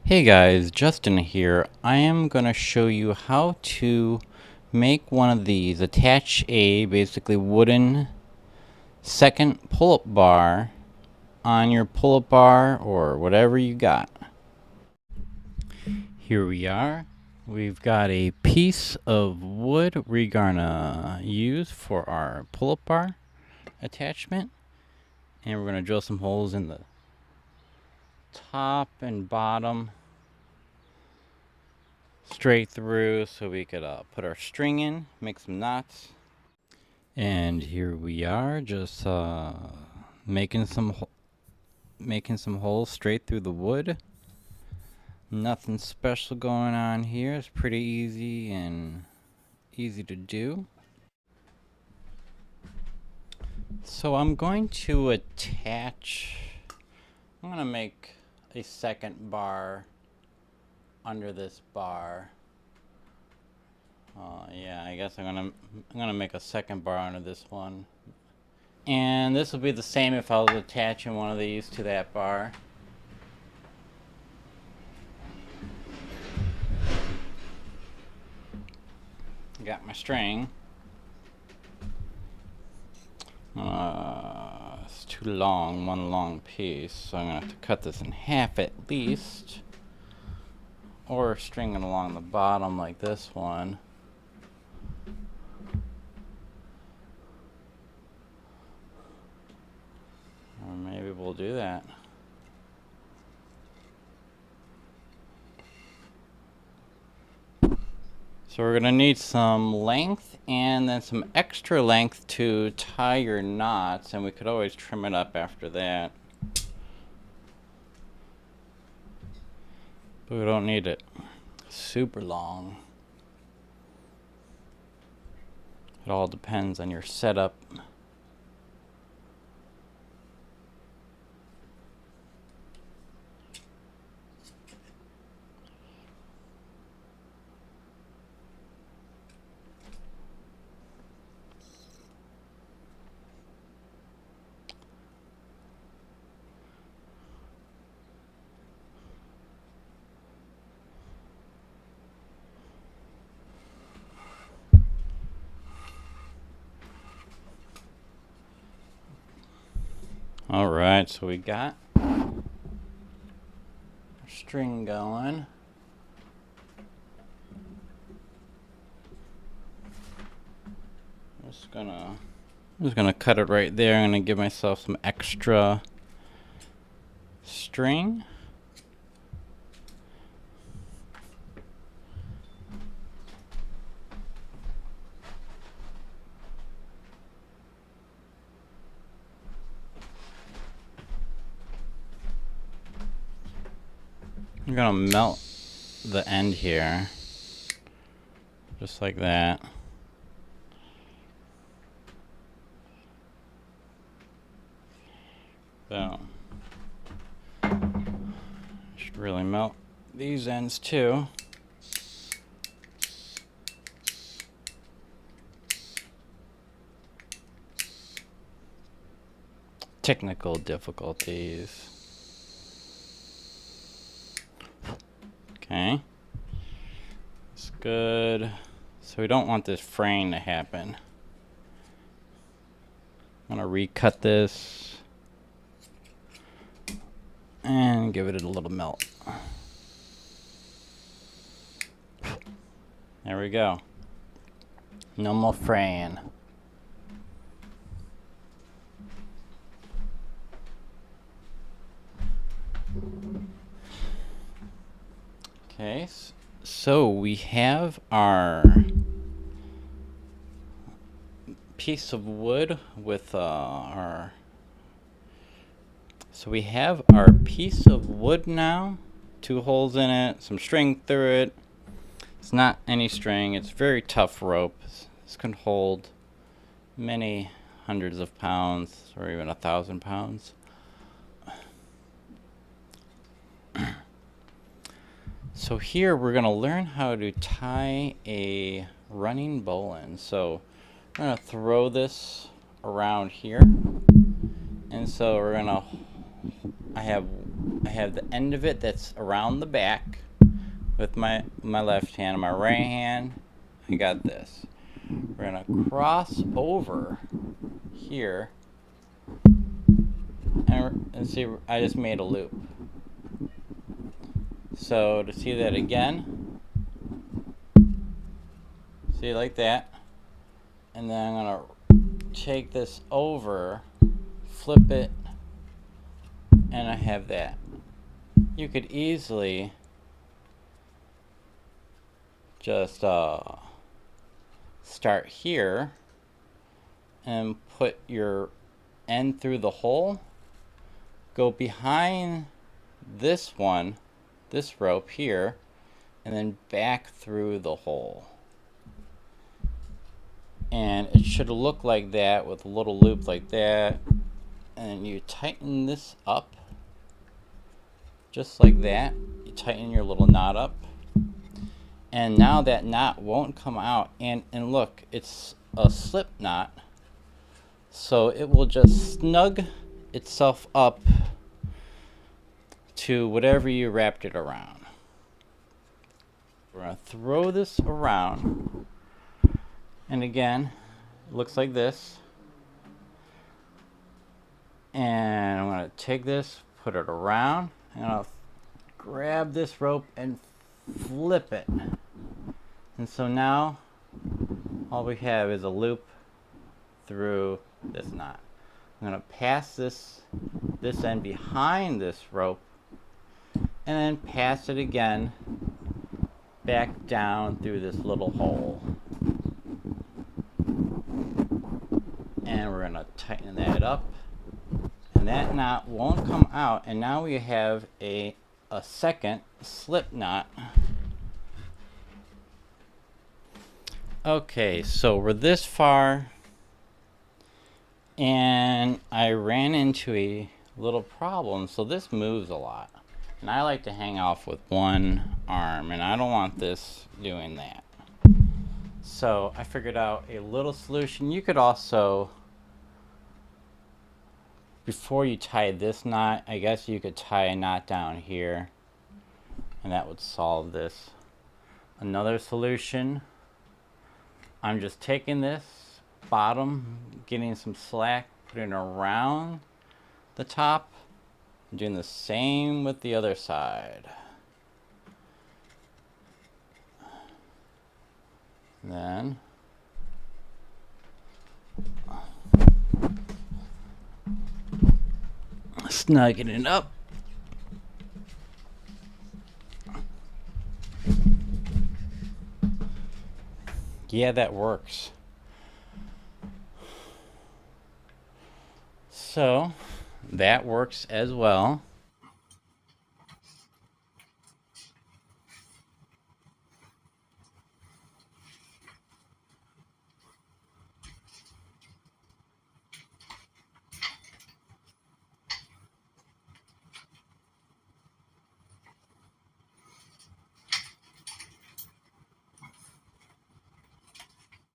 Hey guys, Justin here. I am going to show you how to make one of these. Attach a basically wooden second pull-up bar on your pull-up bar or whatever you got. Here we are. We've got a piece of wood we're going to use for our pull-up bar attachment. And we're going to drill some holes in the top and bottom straight through so we could put our string in, make some knots. And here we are, just making some holes straight through the wood. Nothing special going on here. It's pretty easy and easy to do. So I'm going to I'm going to make a second bar under this bar. Yeah, I guess I'm gonna make a second bar under this one. And this will be the same if I was attaching one of these to that bar. Got my string. It's too long, one long piece, so I'm gonna have to cut this in half at least. Or string it along the bottom like this one. Or maybe we'll do that. So we're going to need some length and then some extra length to tie your knots, and we could always trim it up after that. But we don't need it super long. It all depends on your setup. Alright, so we got our string going. I'm just gonna cut it right there. I'm gonna give myself some extra string. I'm gonna melt the end here, just like that. So, should really melt these ends too. Technical difficulties. Okay, it's good. So we don't want this fraying to happen. I'm gonna recut this and give it a little melt. There we go. No more fraying. Okay, so we have our piece of wood with So we have our piece of wood now, 2 holes in it, some string through it. It's not any string, it's very tough rope. This can hold many hundreds of pounds or even 1,000 pounds. So here we're going to learn how to tie a running bowline. So we're going to throw this around here. And so we're going to, I have I have the end of it that's around the back with my left hand. My right hand, I got this. We're gonna cross over here and see, I just made a loop. So to see that again, see, like that, and then I'm gonna take this over, flip it, and I have that. You could easily just start here and put your end through the hole, go behind this one, this rope here, and then back through the hole. And it should look like that with a little loop like that. And you tighten this up just like that. You tighten your little knot up. And now that knot won't come out. And look, it's a slip knot. So it will just snug itself up to whatever you wrapped it around. We're going to throw this around. And again, it looks like this. And I'm going to take this, put it around, and I'll grab this rope and flip it. And so now all we have is a loop through this knot. I'm going to pass this end behind this rope and then pass it again back down through this little hole. And we're going to tighten that up. And that knot won't come out. And now we have a second slip knot. Okay, so we're this far. And I ran into a little problem. So this moves a lot. And I like to hang off with one arm. And I don't want this doing that. So I figured out a little solution. You could also, before you tie this knot, I guess you could tie a knot down here. And that would solve this. Another solution, I'm just taking this bottom, getting some slack, putting it around the top, and doing the same with the other side. Then snugging it up. Yeah, that works. So that works as well.